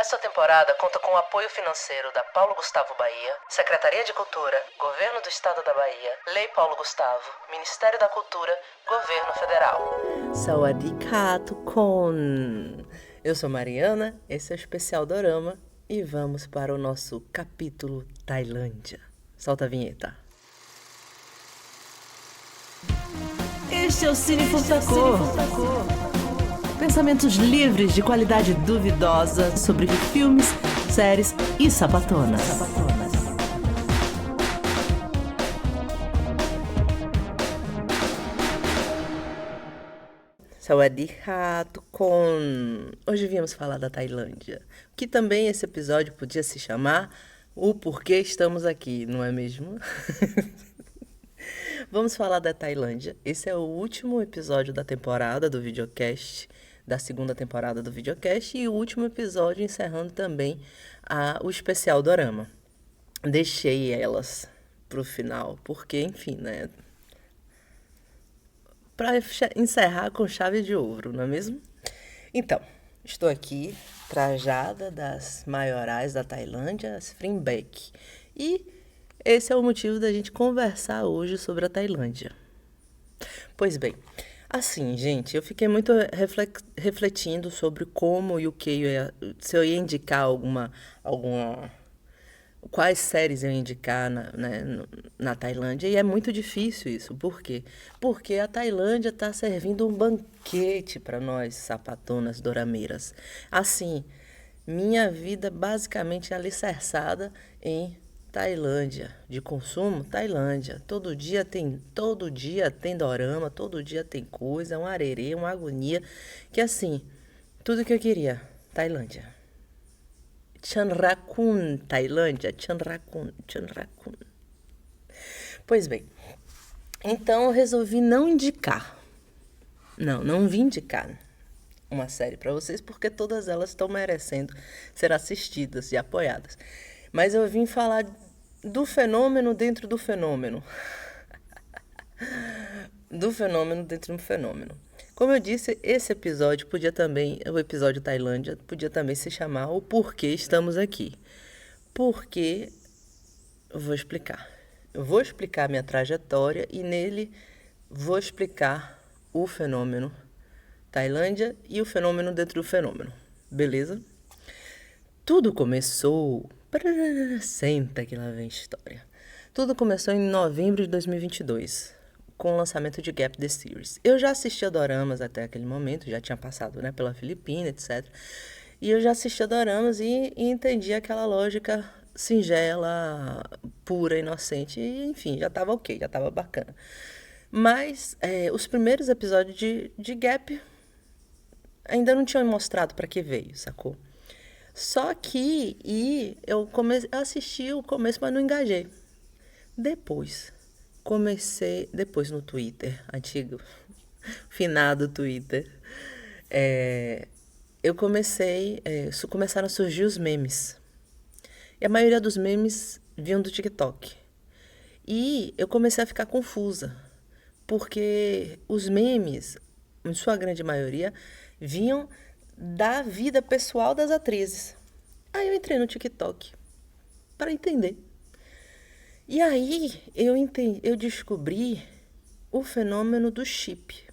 Esta temporada conta com o apoio financeiro da Paulo Gustavo Bahia, Secretaria de Cultura, Governo do Estado da Bahia, Lei Paulo Gustavo, Ministério da Cultura, Governo Federal. Sawadee-ka, tukon! Eu sou Mariana, esse é o Especial Dorama e vamos para o nosso capítulo Tailândia. Solta a vinheta. Este é o Cine Furtacor. Pensamentos livres de qualidade duvidosa sobre filmes, séries e sapatonas. Sawadee-ka, tukon! Hoje viemos falar da Tailândia, que também esse episódio podia se chamar O Porquê Estamos Aqui, não é mesmo? Vamos falar da Tailândia. Esse é o último episódio da temporada do videocast, da segunda temporada do videocast, e o último episódio encerrando também o especial Dorama. Deixei elas pro final, porque, enfim, né? Para encerrar com chave de ouro, não é mesmo? Então, estou aqui, trajada das maiorais da Tailândia, as Frimbek, e esse é o motivo da gente conversar hoje sobre a Tailândia. Pois bem, assim, gente, eu fiquei muito refletindo sobre como e o que se eu ia indicar quais séries eu ia indicar na Tailândia, e é muito difícil isso. Por quê? Porque a Tailândia está servindo um banquete para nós, sapatonas dorameiras. Assim, minha vida basicamente é alicerçada em Tailândia, de consumo, Tailândia. Todo dia tem dorama, todo dia tem coisa, um arerê, uma agonia, que assim, tudo que eu queria, Tailândia. Chanrakun, Tailândia, Chanrakun. Pois bem, então eu resolvi não indicar, não vim indicar uma série para vocês, porque todas elas estão merecendo ser assistidas e apoiadas. Mas eu vim falar do fenômeno dentro do fenômeno. Do fenômeno dentro do fenômeno. Como eu disse, esse episódio o episódio Tailândia, podia também se chamar O Porquê Estamos Aqui. Porque, eu vou explicar. Eu vou explicar minha trajetória e nele vou explicar o fenômeno Tailândia e o fenômeno dentro do fenômeno. Beleza? Tudo começou... Senta que lá vem história. Tudo começou em novembro de 2022, com o lançamento de Gap The Series. Eu já assistia doramas até aquele momento, já tinha passado, né, pela Filipina, etc. E eu já assistia doramas e entendia aquela lógica singela, pura, inocente, e enfim, já estava ok, já estava bacana. Mas os primeiros episódios de Gap ainda não tinham mostrado para que veio, sacou? Só que eu assisti o começo, mas não engajei. Depois no Twitter, antigo, finado Twitter, começaram a surgir os memes. E a maioria dos memes vinham do TikTok. E eu comecei a ficar confusa, porque os memes, em sua grande maioria, vinham da vida pessoal das atrizes. Aí eu entrei no TikTok para entender. E aí eu descobri o fenômeno do chip.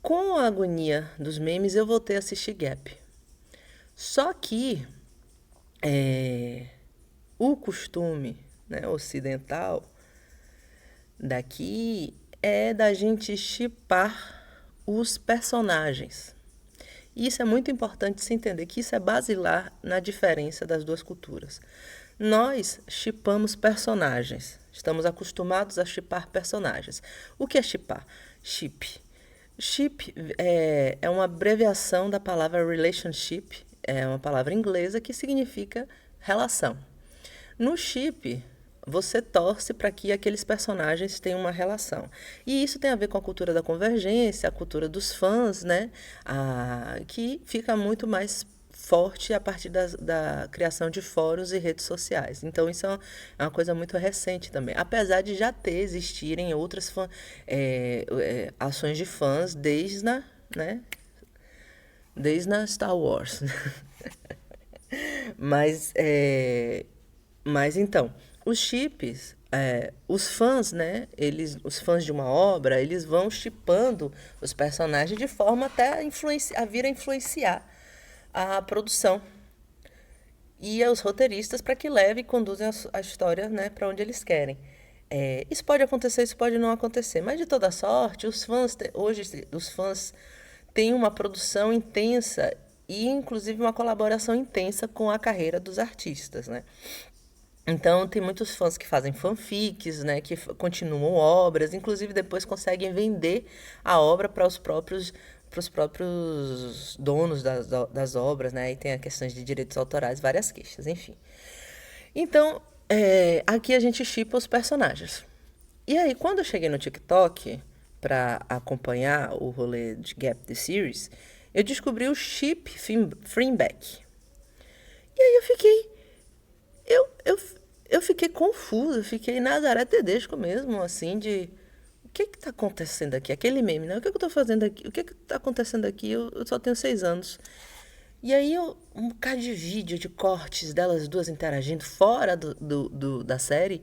Com a agonia dos memes, eu voltei a assistir Gap. Só que o costume, né, ocidental daqui é da gente shippar os personagens. E isso é muito importante se entender, que isso é basilar na diferença das duas culturas. Nós shippamos personagens, estamos acostumados a shippar personagens. O que é shippar? Ship. Ship é uma abreviação da palavra relationship, é uma palavra inglesa que significa relação. No ship, você torce para que aqueles personagens tenham uma relação. E isso tem a ver com a cultura da convergência, a cultura dos fãs, né? Que fica muito mais forte a partir da criação de fóruns e redes sociais. Então, isso é uma coisa muito recente também. Apesar de já existirem outras ações de fãs desde desde na Star Wars. Mas, mas então, os chips, os fãs, né? Os fãs de uma obra, eles vão shippando os personagens de forma até a vir a influenciar a produção e aos roteiristas para que leve e conduzem a história, né, para onde eles querem. Isso pode acontecer, isso pode não acontecer, mas de toda sorte, hoje os fãs têm uma produção intensa e inclusive uma colaboração intensa com a carreira dos artistas, né? Então tem muitos fãs que fazem fanfics, né, que continuam obras, inclusive depois conseguem vender a obra para os próprios donos das obras, né? E tem a questões de direitos autorais, várias queixas, enfim. Então, aqui a gente shippa os personagens. E aí, quando eu cheguei no TikTok para acompanhar o rolê de Gap the Series, eu descobri o Chip Freeback. E aí eu, eu, eu fiquei confusa, fiquei Nazaré Tedesco mesmo, assim, de o que tá acontecendo aqui? Aquele meme, né? O que eu tô fazendo aqui? O que tá acontecendo aqui? Eu só tenho 6 anos. E aí, um bocado de vídeo, de cortes delas duas interagindo fora da série.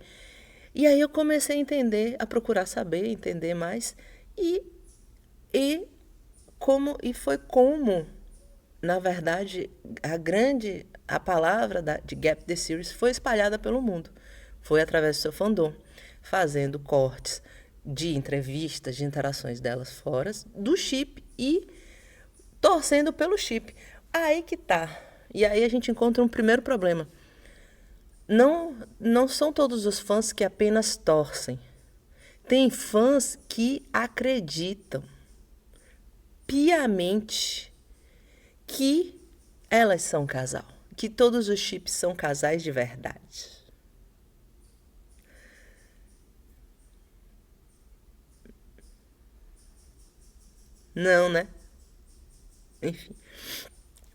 E aí eu comecei a entender, a procurar saber, entender mais. E, e, e foi como, na verdade, a palavra de Gap the Series foi espalhada pelo mundo. Foi através do seu fandom, fazendo cortes de entrevistas, de interações delas fora do chip e torcendo pelo chip. Aí que tá. E aí a gente encontra um primeiro problema. Não são todos os fãs que apenas torcem. Tem fãs que acreditam piamente que elas são casal, que todos os chips são casais de verdade. Não, né? Enfim.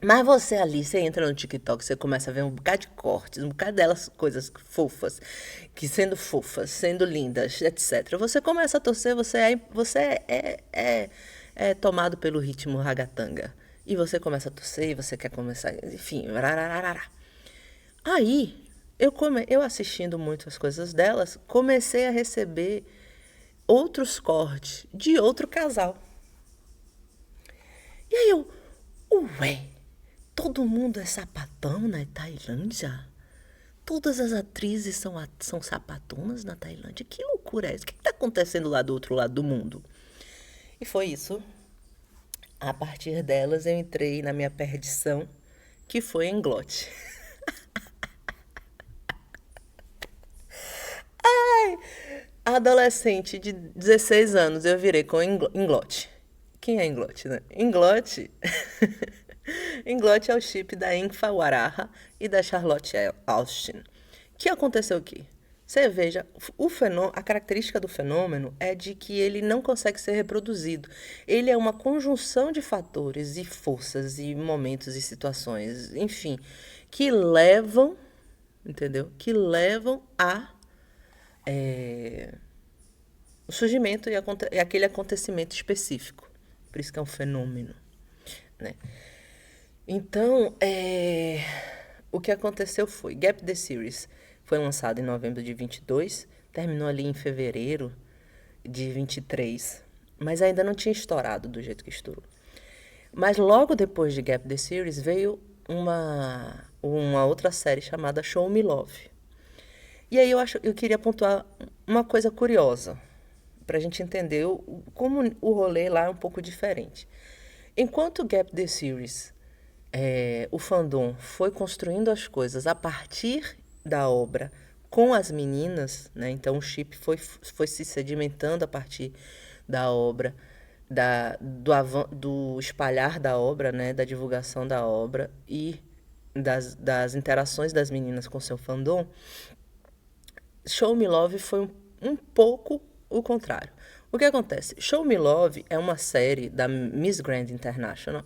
Mas você ali, você entra no TikTok, você começa a ver um bocado de cortes, um bocado delas coisas fofas, sendo lindas, etc. Você começa a torcer, você é tomado pelo ritmo ragatanga. E você começa a torcer, e você quer começar, enfim. Rarararara. Aí, eu assistindo muitas coisas delas, comecei a receber outros cortes de outro casal. E aí ué, todo mundo é sapatão na Tailândia? Todas as atrizes são sapatonas na Tailândia? Que loucura é essa? O que está acontecendo lá do outro lado do mundo? E foi isso. A partir delas eu entrei na minha perdição, que foi em Glot. Adolescente de 16 anos, eu virei com Inglot. Quem é Inglot, né? Inglot... Inglot é o chip da Infa Waraha e da Charlotte Austin. O que aconteceu aqui? Você veja, a característica do fenômeno é de que ele não consegue ser reproduzido. Ele é uma conjunção de fatores e forças e momentos e situações, enfim, que levam, entendeu? Que levam a o surgimento e aquele acontecimento específico. Por isso que é um fenômeno, né? Então, o que aconteceu foi, Gap the Series foi lançado em novembro de 22, terminou ali em fevereiro de 23, mas ainda não tinha estourado do jeito que estourou. Mas logo depois de Gap the Series veio uma outra série chamada Show Me Love. E aí eu queria pontuar uma coisa curiosa, pra gente entender como o rolê lá é um pouco diferente. Enquanto Gap the Series, o fandom foi construindo as coisas a partir da obra com as meninas, né? Então o chip foi se sedimentando a partir da obra, do espalhar da obra, né? Da divulgação da obra e das interações das meninas com seu fandom. Show Me Love foi um pouco o contrário. O que acontece? Show Me Love é uma série da Miss Grand International,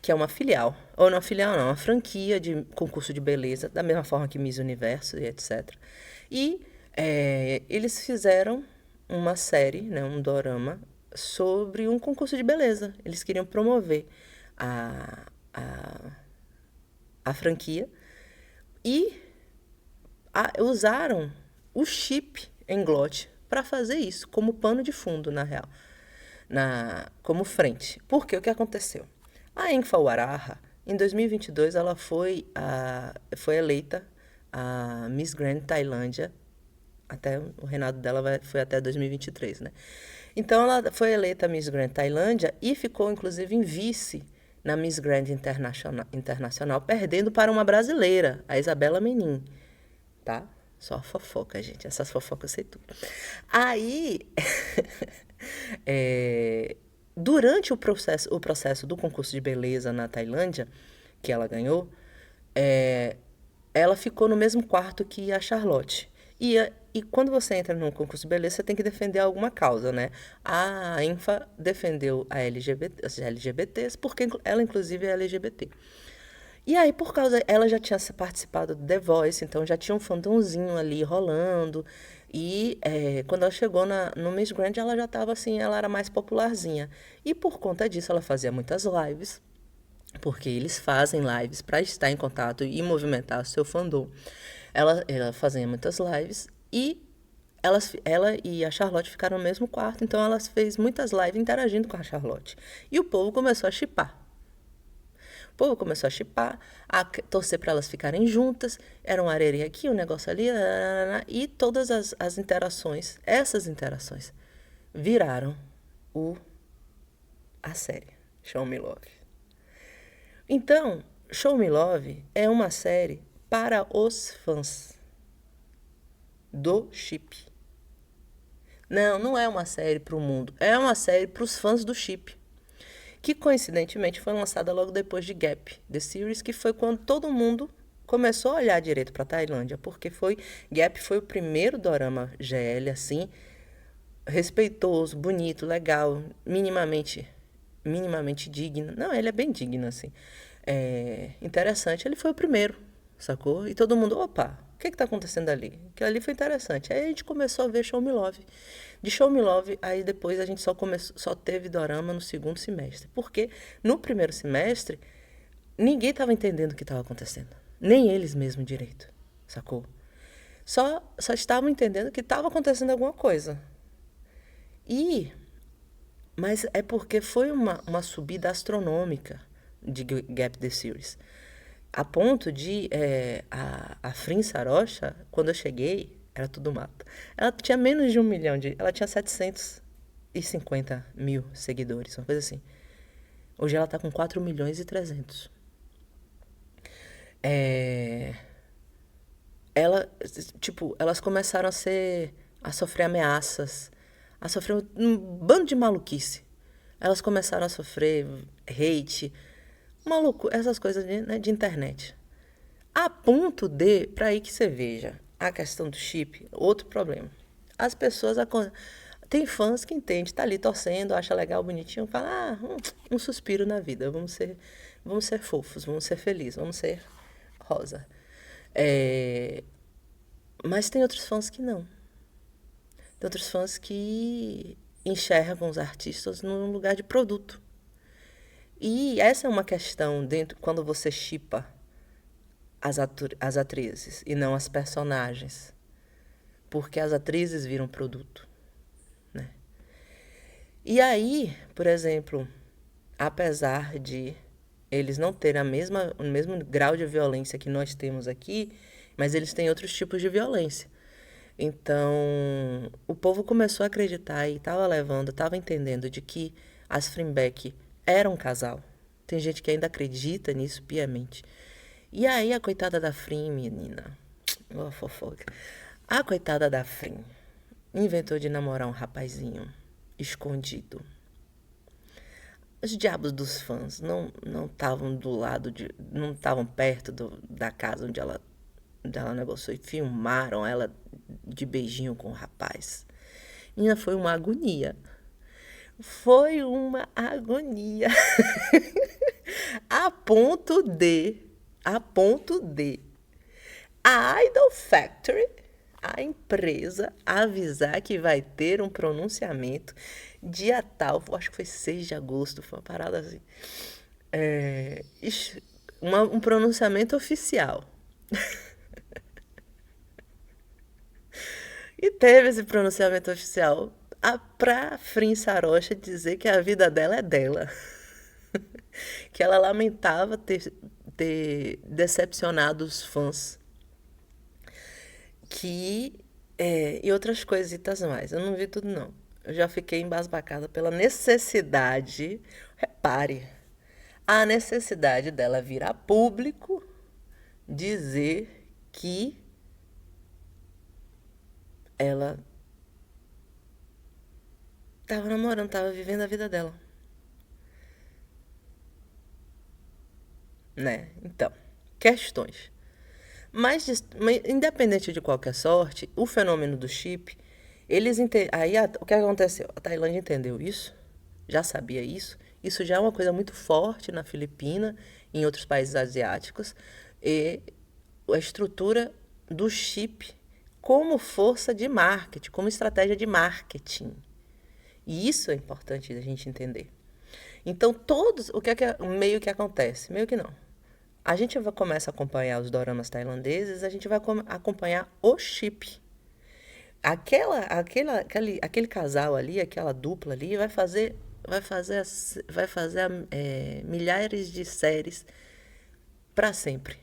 que é uma filial, ou não filial não, uma franquia de concurso de beleza, da mesma forma que Miss Universo e etc. E eles fizeram uma série, né, um dorama, sobre um concurso de beleza. Eles queriam promover a, a, a franquia e usaram o chip em glote para fazer isso, como pano de fundo, na real, como frente. Porque o que aconteceu? A Enfa Waraha, em 2022, ela foi eleita a Miss Grand Tailândia, até o reinado dela foi até 2023, né? Então, ela foi eleita Miss Grand Tailândia e ficou, inclusive, em vice na Miss Grand Internacional, perdendo para uma brasileira, a Isabela Menin, tá? Só fofoca, gente. Essas fofocas eu sei tudo. Aí, durante o processo do concurso de beleza na Tailândia, que ela ganhou, ela ficou no mesmo quarto que a Charlotte. E quando você entra num concurso de beleza, você tem que defender alguma causa, né? A Enfa defendeu as LGBTs, porque ela, inclusive, é LGBT. E aí, por causa... Ela já tinha participado do The Voice, então já tinha um fandomzinho ali rolando. E quando ela chegou no Miss Grand, ela já estava assim, ela era mais popularzinha. E por conta disso, ela fazia muitas lives, porque eles fazem lives para estar em contato e movimentar o seu fandom. Ela fazia muitas lives e ela e a Charlotte ficaram no mesmo quarto, então ela fez muitas lives interagindo com a Charlotte. E o povo começou a shippar. O povo começou a shippar, a torcer para elas ficarem juntas. Era um arerê aqui, um negócio ali, e todas as interações, essas interações, viraram a série Show Me Love. Então, Show Me Love é uma série para os fãs do chip. Não é uma série para o mundo, é uma série para os fãs do chip, que coincidentemente foi lançada logo depois de Gap, The Series, que foi quando todo mundo começou a olhar direito para a Tailândia, porque Gap foi o primeiro dorama GL, assim, respeitoso, bonito, legal, minimamente digno. Não, ele é bem digno, assim. Interessante, ele foi o primeiro, sacou? E todo mundo, opa, o que tá acontecendo ali? Que ali foi interessante. Aí a gente começou a ver Show Me Love. De Show Me Love, aí depois a gente só teve dorama no segundo semestre. Porque no primeiro semestre, ninguém estava entendendo o que estava acontecendo. Nem eles mesmos direito, sacou? Só estavam entendendo que estava acontecendo alguma coisa. Mas é porque foi uma subida astronômica de Gap The Series. A ponto de a Frin Sarocha, quando eu cheguei, era tudo mato. Ela tinha menos de 1 milhão ela tinha 750 mil seguidores, uma coisa assim. Hoje ela tá com 4 milhões e 300. Elas começaram a sofrer ameaças, a sofrer um bando de maluquice. Elas começaram a sofrer hate, maluco, essas coisas de internet. A ponto de, para aí que você veja, a questão do chip, outro problema. As pessoas, tem fãs que entendem, tá ali torcendo, acha legal, bonitinho, fala, um suspiro na vida, vamos ser fofos, vamos ser felizes, vamos ser rosa. Mas tem outros fãs que não. Tem outros fãs que enxergam os artistas num lugar de produto. E essa é uma questão quando você shippa as atrizes e não as personagens. Porque as atrizes viram produto, né? E aí, por exemplo, apesar de eles não terem o mesmo grau de violência que nós temos aqui, mas eles têm outros tipos de violência. Então, o povo começou a acreditar e estava entendendo de que as Frimbeck eram um casal. Tem gente que ainda acredita nisso piamente. E aí a coitada da Frim, menina, fofoca. A coitada da Frim inventou de namorar um rapazinho escondido. Os diabos dos fãs não estavam não estavam perto da casa onde ela negociou e filmaram ela de beijinho com o rapaz. Menina, foi uma agonia. Foi uma agonia. A ponto de a Idol Factory, a empresa, avisar que vai ter um pronunciamento dia tal, acho que foi 6 de agosto, foi uma parada assim. Um pronunciamento oficial. E teve esse pronunciamento oficial pra Frin Sarocha dizer que a vida dela é dela. Que ela lamentava ter decepcionado os fãs. E outras coisitas mais. Eu não vi tudo, não. Eu já fiquei embasbacada pela necessidade. Repare, a necessidade dela vir a público dizer que ela tava namorando, tava vivendo a vida dela. Né? Então, questões. Mas independente de qualquer sorte, o fenômeno do chip, o que aconteceu? A Tailândia entendeu isso, já sabia isso. Isso já é uma coisa muito forte na Filipina e em outros países asiáticos. E a estrutura do chip como força de marketing, como estratégia de marketing. E isso é importante a gente entender. Então, o que é meio que acontece? Meio que não. A gente começa a acompanhar os doramas tailandeses, a gente vai acompanhar o chip. Aquele casal ali, aquela dupla ali, vai fazer milhares de séries para sempre.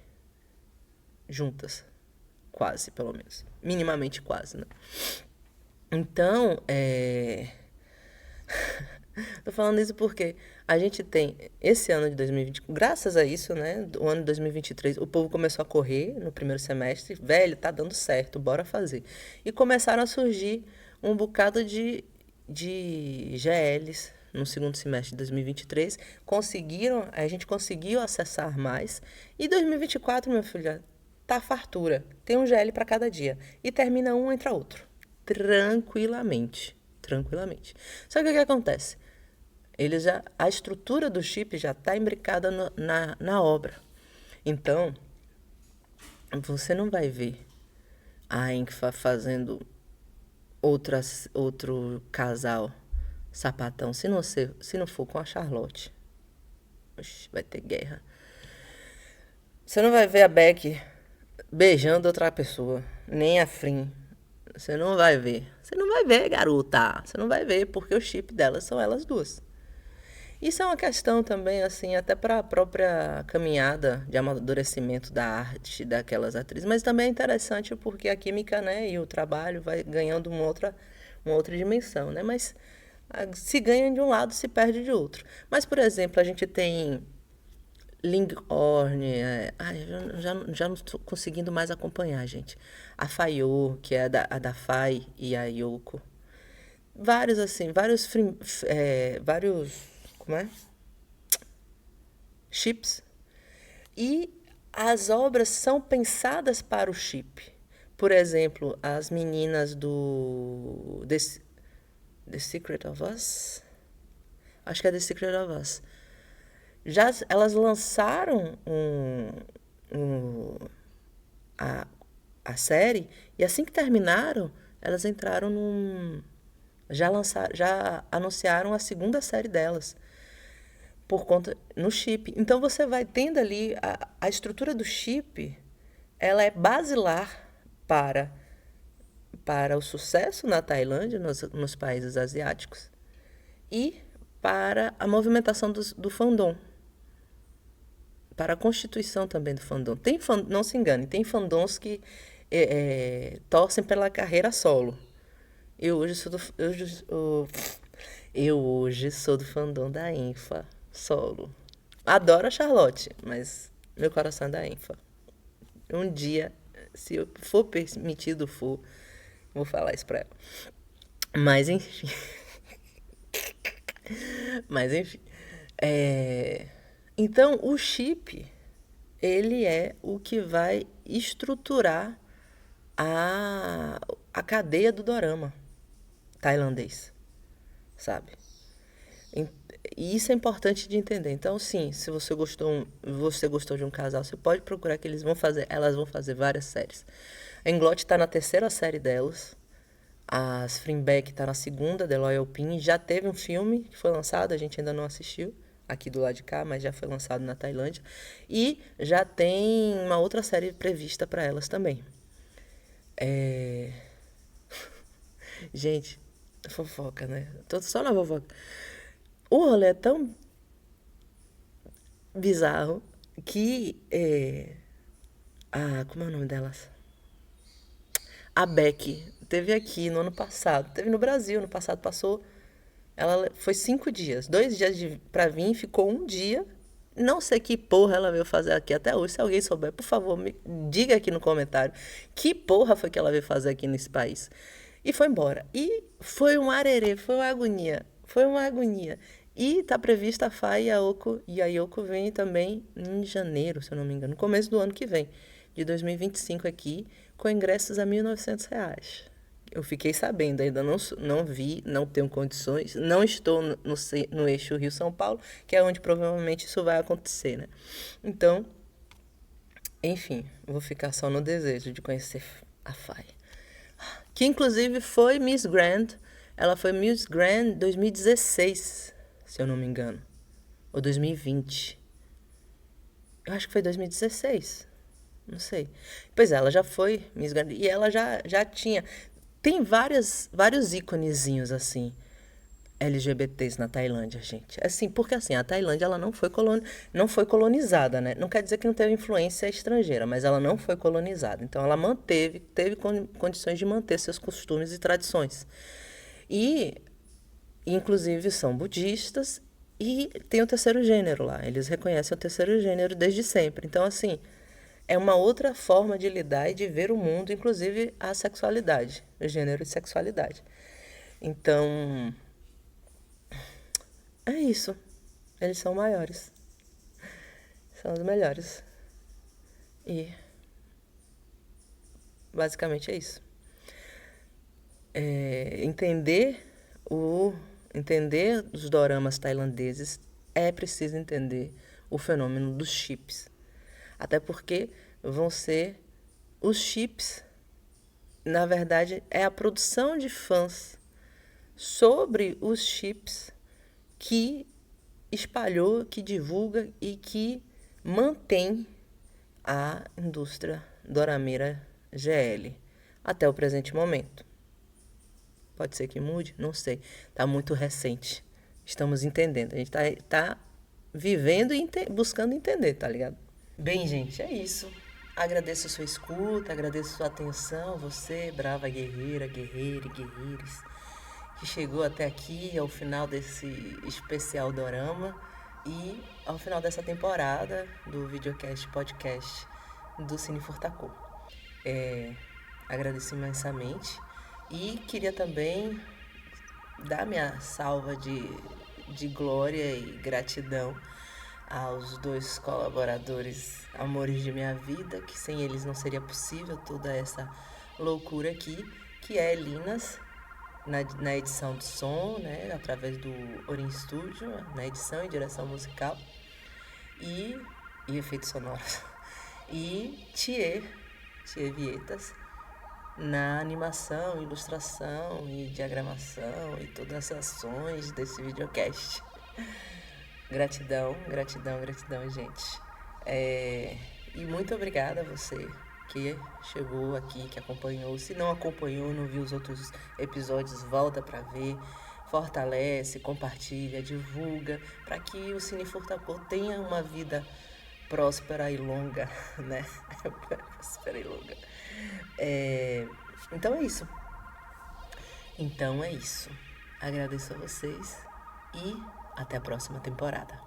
Juntas. Quase, pelo menos. Minimamente quase, né? Então, tô falando isso porque a gente tem esse ano de 2020, graças a isso, né? O ano de 2023, o povo começou a correr no primeiro semestre. Velho, tá dando certo, bora fazer. E começaram a surgir um bocado de GLs no segundo semestre de 2023. A gente conseguiu acessar mais. E 2024, minha filha, tá fartura. Tem um GL para cada dia. E termina um, entra outro. Tranquilamente. Só que o que acontece? A estrutura do chip já está imbricada na obra. Então, você não vai ver a Enfa fazendo outro casal sapatão, se não for com a Charlotte. Oxi, vai ter guerra. Você não vai ver a Beck beijando outra pessoa, nem a Frin. Você não vai ver. Você não vai ver, garota. Você não vai ver, porque o chip delas são elas duas. Isso é uma questão também, assim, até para a própria caminhada de amadurecimento da arte daquelas atrizes. Mas também é interessante porque a química, né, e o trabalho vai ganhando uma outra dimensão, né? Mas se ganha de um lado, se perde de outro. Mas, por exemplo, a gente tem Ling Orne, já não estou conseguindo mais acompanhar, gente. A Fayô, que é a da Fai e a Yoko. Vários, assim, vários, como é? Chips. E as obras são pensadas para o chip. Por exemplo, as meninas do The Secret of Us. Acho que é The Secret of Us. Elas lançaram a série e assim que terminaram, elas entraram já anunciaram a segunda série delas por conta no chip. Então você vai tendo ali a estrutura do chip, ela é basilar para o sucesso na Tailândia, nos países asiáticos e para a movimentação do fandom. Para a constituição também do fandom. Não se engane, tem fandoms que torcem pela carreira solo. Eu hoje sou do fandom da Enfa solo. Adoro a Charlotte, mas meu coração é da Enfa. Um dia, se eu for permitido, vou falar isso pra ela. Mas enfim. Então, o chip, ele é o que vai estruturar a cadeia do dorama tailandês, sabe? E isso é importante de entender. Então, sim, se você gostou de um casal, você pode procurar elas vão fazer várias séries. A Inglot está na terceira série delas. A Springback tá na segunda, The Loyal Pin. Já teve um filme que foi lançado, a gente ainda não assistiu aqui do lado de cá, mas já foi lançado na Tailândia. E já tem uma outra série prevista para elas também. Gente, fofoca, né? Tô só na fofoca. O rolê é tão bizarro que como é o nome delas? A Beck teve aqui no ano passado, teve no Brasil, no passado passou, ela foi 5 dias, 2 dias pra vir, ficou 1 dia, não sei que porra ela veio fazer aqui até hoje, se alguém souber, por favor, me diga aqui no comentário, que porra foi que ela veio fazer aqui nesse país? E foi embora, e foi um arerê, foi uma agonia, e tá prevista a Fai e a Yoko vem também em janeiro, se eu não me engano, no começo do ano que vem, de 2025 aqui, com ingressos a R$1.900. Eu fiquei sabendo, ainda não vi, não tenho condições, não estou no eixo Rio-São Paulo, que é onde provavelmente isso vai acontecer, né? Então, enfim, vou ficar só no desejo de conhecer a Fai. Que inclusive foi Miss Grand, ela foi Miss Grand 2016, se eu não me engano, ou 2020. Eu acho que foi 2016. Não sei. Pois é, ela já foi Miss Grand e ela já tinha... Tem vários íconezinhos, assim, LGBTs na Tailândia, gente. Assim, porque assim, a Tailândia ela não foi colonizada, né? Não quer dizer que não teve influência estrangeira, mas ela não foi colonizada. Então ela teve condições de manter seus costumes e tradições. E, inclusive, são budistas e tem o terceiro gênero lá. Eles reconhecem o terceiro gênero desde sempre. Então, assim... É uma outra forma de lidar e de ver o mundo, inclusive a sexualidade, o gênero e sexualidade. Então, é isso. Eles são maiores. São os melhores. E, basicamente, é isso. Entender os doramas tailandeses, é preciso entender o fenômeno dos chips. Até porque vão ser os chips, na verdade, é a produção de fãs sobre os chips que espalhou, que divulga e que mantém a indústria dorameira GL até o presente momento. Pode ser que mude? Não sei. Está muito recente. Estamos entendendo. A gente tá vivendo e buscando entender, tá ligado? Bem, gente, é isso. Agradeço a sua escuta, agradeço a sua atenção, você, brava guerreira, guerreiro e guerreiros, que chegou até aqui, ao final desse especial dorama e ao final dessa temporada do videocast podcast do Cine Furtacô. Agradeço imensamente e queria também dar minha salva de glória e gratidão aos 2 colaboradores, amores de minha vida, que sem eles não seria possível toda essa loucura aqui, que é Linas, na edição de som, né, através do Orin Studio, na edição e direção musical, e efeitos sonoros, e Thier Vietas, na animação, ilustração e diagramação e todas as ações desse videocast. Gratidão, gente. E muito obrigada a você que chegou aqui, que acompanhou. Se não acompanhou, não viu os outros episódios, volta pra ver. Fortalece, compartilha, divulga, para que o Cine Furtacô tenha uma vida próspera e longa, né? Próspera e longa. Então é isso. Agradeço a vocês e até a próxima temporada.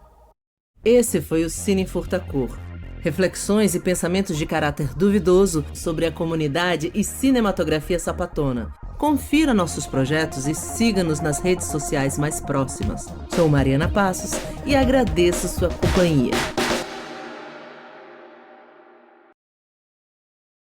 Esse foi o Cine Furtacô. Reflexões e pensamentos de caráter duvidoso sobre a comunidade e cinematografia sapatona. Confira nossos projetos e siga-nos nas redes sociais mais próximas. Sou Mariana Passos e agradeço sua companhia.